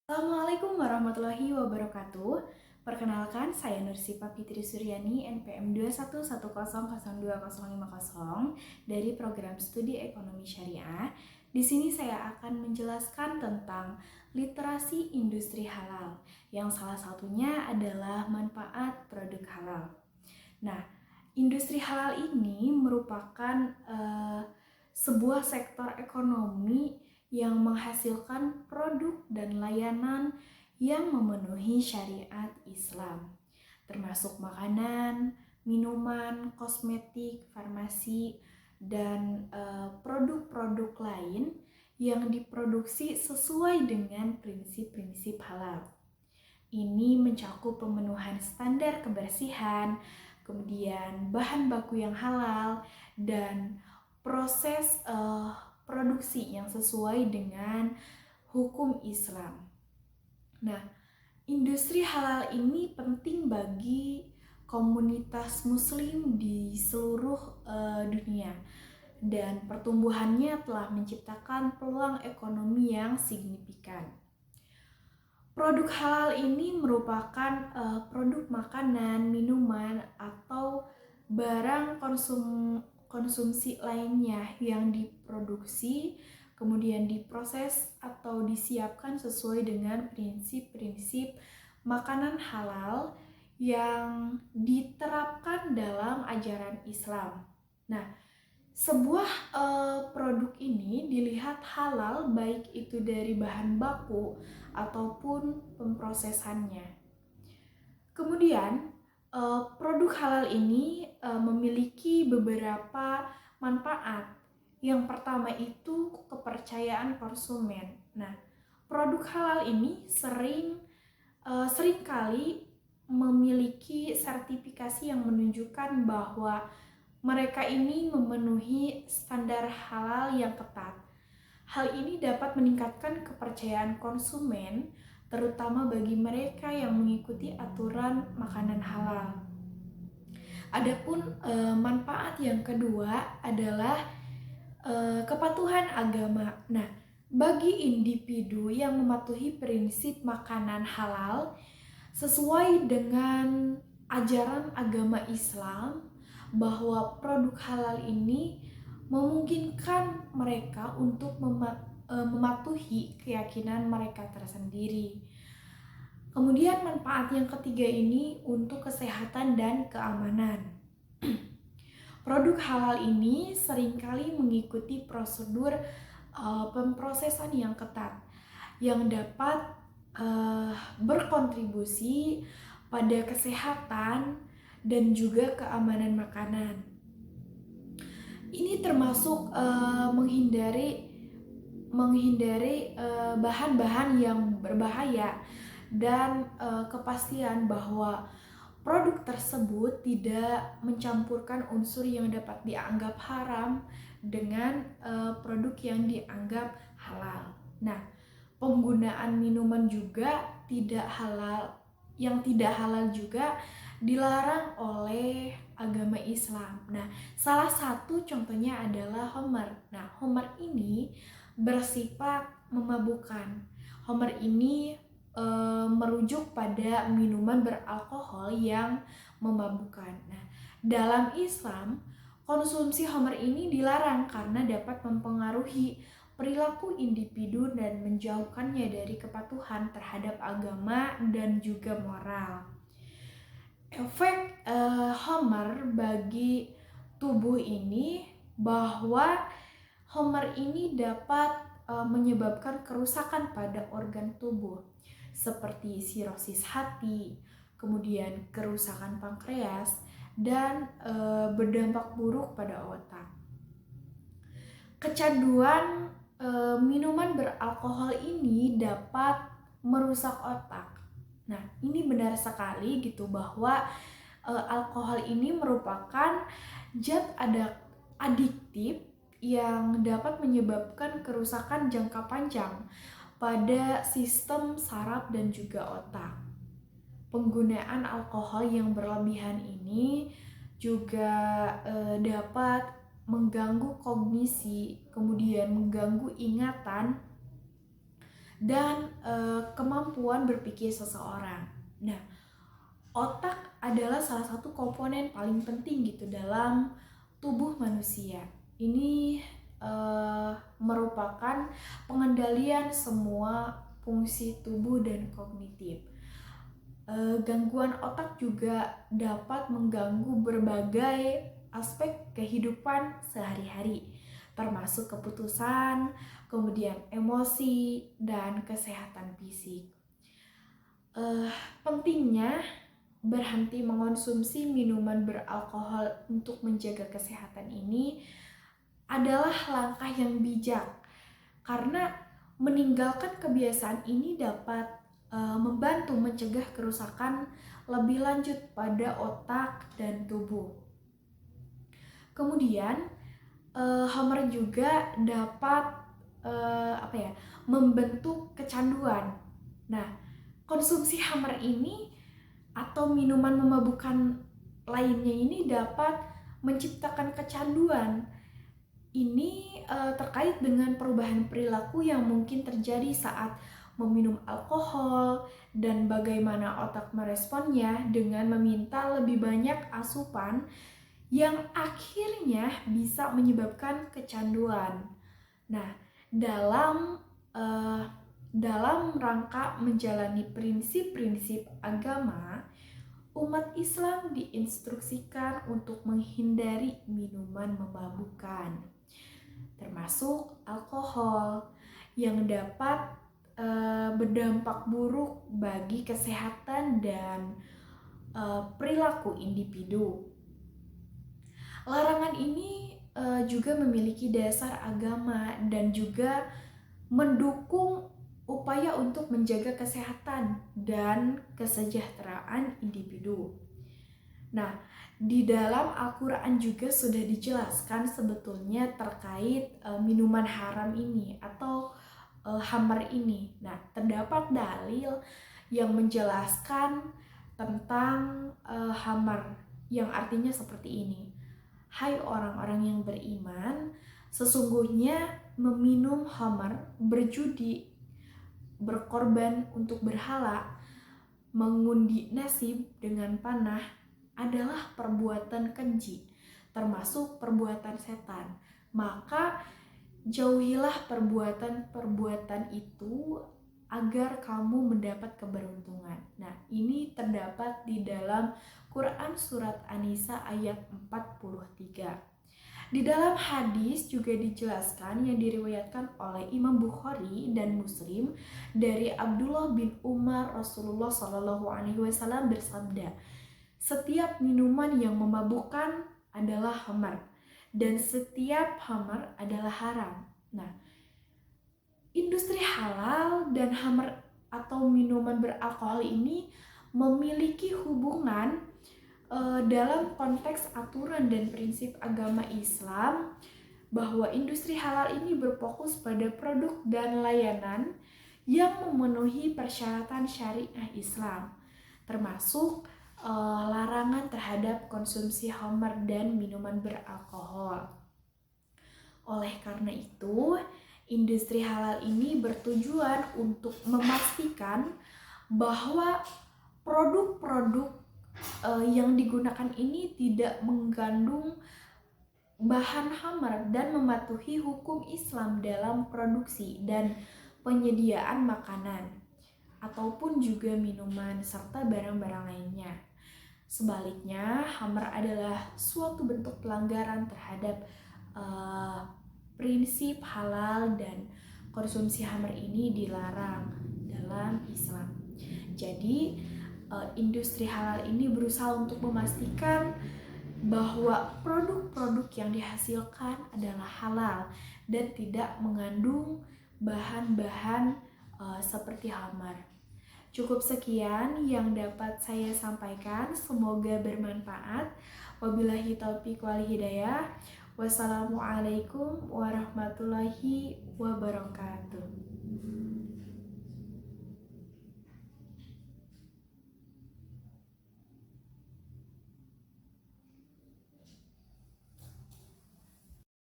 Assalamualaikum warahmatullahi wabarakatuh. Perkenalkan, saya Nursipa Fitri Suryani, NPM 21100020050 dari Program Studi Ekonomi Syariah. Di sini saya akan menjelaskan tentang literasi industri halal, yang salah satunya adalah manfaat produk halal. Nah, industri halal ini merupakan sebuah sektor ekonomi yang menghasilkan produk dan layanan yang memenuhi syariat Islam, termasuk makanan, minuman, kosmetik, farmasi, dan produk-produk lain yang diproduksi sesuai dengan prinsip-prinsip halal. Ini mencakup pemenuhan standar kebersihan, kemudian bahan baku yang halal, dan proses produksi yang sesuai dengan hukum Islam. Nah, industri halal ini penting bagi komunitas muslim di seluruh dunia, dan pertumbuhannya telah menciptakan peluang ekonomi yang signifikan. Produk halal ini merupakan produk makanan, minuman, atau barang konsumsi lainnya yang diproduksi, kemudian diproses atau disiapkan sesuai dengan prinsip-prinsip makanan halal yang diterapkan dalam ajaran Islam. Nah, sebuah produk ini dilihat halal baik itu dari bahan baku ataupun pemprosesannya. Kemudian, produk halal ini memiliki beberapa manfaat. Yang pertama itu kepercayaan konsumen. Nah, produk halal ini seringkali memiliki sertifikasi yang menunjukkan bahwa mereka ini memenuhi standar halal yang ketat. Hal ini dapat meningkatkan kepercayaan konsumen, terutama bagi mereka yang mengikuti aturan makanan halal. Adapun manfaat yang kedua adalah kepatuhan agama. Nah, bagi individu yang mematuhi prinsip makanan halal sesuai dengan ajaran agama Islam, bahwa produk halal ini memungkinkan mereka untuk mematuhi keyakinan mereka tersendiri. Kemudian manfaat yang ketiga ini untuk kesehatan dan keamanan. Produk halal ini seringkali mengikuti prosedur pemprosesan yang ketat yang dapat berkontribusi pada kesehatan dan juga keamanan makanan. Ini termasuk menghindari bahan-bahan yang berbahaya dan kepastian bahwa produk tersebut tidak mencampurkan unsur yang dapat dianggap haram dengan produk yang dianggap halal. Nah, penggunaan minuman juga tidak halal, yang tidak halal juga dilarang oleh agama Islam. Nah, salah satu contohnya adalah homer. Nah, homer ini bersifat memabukkan. Homer ini merujuk pada minuman beralkohol yang memabukkan. Nah, dalam Islam, konsumsi homer ini dilarang karena dapat mempengaruhi perilaku individu dan menjauhkannya dari kepatuhan terhadap agama dan juga moral. Efek homer bagi tubuh ini bahwa homer ini dapat menyebabkan kerusakan pada organ tubuh seperti sirosis hati, kemudian kerusakan pankreas, dan berdampak buruk pada otak. Kecanduan minuman beralkohol ini dapat merusak otak. Nah, ini benar sekali gitu bahwa alkohol ini merupakan zat adiktif yang dapat menyebabkan kerusakan jangka panjang pada sistem saraf dan juga otak. Penggunaan alkohol yang berlebihan ini juga dapat mengganggu kognisi, kemudian mengganggu ingatan dan kemampuan kemampuan berpikir seseorang. Nah, otak adalah salah satu komponen paling penting gitu dalam tubuh manusia. Ini merupakan pengendalian semua fungsi tubuh dan kognitif. Gangguan otak juga dapat mengganggu berbagai aspek kehidupan sehari-hari, termasuk keputusan, kemudian emosi, dan kesehatan fisik. Pentingnya berhenti mengonsumsi minuman beralkohol untuk menjaga kesehatan ini adalah langkah yang bijak, karena meninggalkan kebiasaan ini dapat membantu mencegah kerusakan lebih lanjut pada otak dan tubuh. Kemudian homer juga dapat membentuk kecanduan. Nah, konsumsi homer ini atau minuman memabukkan lainnya ini dapat menciptakan kecanduan. Ini terkait dengan perubahan perilaku yang mungkin terjadi saat meminum alkohol dan bagaimana otak meresponnya dengan meminta lebih banyak asupan yang akhirnya bisa menyebabkan kecanduan. Nah, dalam rangka menjalani prinsip-prinsip agama, umat Islam diinstruksikan untuk menghindari minuman memabukkan, termasuk alkohol yang dapat berdampak buruk bagi kesehatan dan perilaku individu. Larangan ini juga memiliki dasar agama dan juga mendukung upaya untuk menjaga kesehatan dan kesejahteraan individu. Nah, di dalam Al-Quran juga sudah dijelaskan sebetulnya terkait minuman haram ini atau khamar ini. Nah, terdapat dalil yang menjelaskan tentang khamar yang artinya seperti ini. Hai orang-orang yang beriman, sesungguhnya meminum khamar, berjudi, berkorban untuk berhala, mengundi nasib dengan panah adalah perbuatan keji, termasuk perbuatan setan. Maka jauhilah perbuatan-perbuatan itu agar kamu mendapat keberuntungan. Nah, ini terdapat di dalam Quran Surat An-Nisa ayat 43. Di dalam hadis juga dijelaskan yang diriwayatkan oleh Imam Bukhari dan Muslim dari Abdullah bin Umar, Rasulullah SAW bersabda, setiap minuman yang memabukkan adalah khamar, dan setiap khamar adalah haram. Nah, industri halal dan khamar atau minuman beralkohol ini memiliki hubungan dalam konteks aturan dan prinsip agama Islam, bahwa industri halal ini berfokus pada produk dan layanan yang memenuhi persyaratan syariah Islam, termasuk larangan terhadap konsumsi khamar dan minuman beralkohol. Oleh karena itu, industri halal ini bertujuan untuk memastikan bahwa produk-produk yang digunakan ini tidak mengandung bahan khamar dan mematuhi hukum Islam dalam produksi dan penyediaan makanan ataupun juga minuman serta barang-barang lainnya. Sebaliknya, khamar adalah suatu bentuk pelanggaran terhadap prinsip halal dan konsumsi khamar ini dilarang dalam Islam. Jadi, industri halal ini berusaha untuk memastikan bahwa produk-produk yang dihasilkan adalah halal dan tidak mengandung bahan-bahan seperti khamar. Cukup sekian yang dapat saya sampaikan, semoga bermanfaat. Wabillahi taufiq wal hidayah. Wassalamualaikum warahmatullahi wabarakatuh.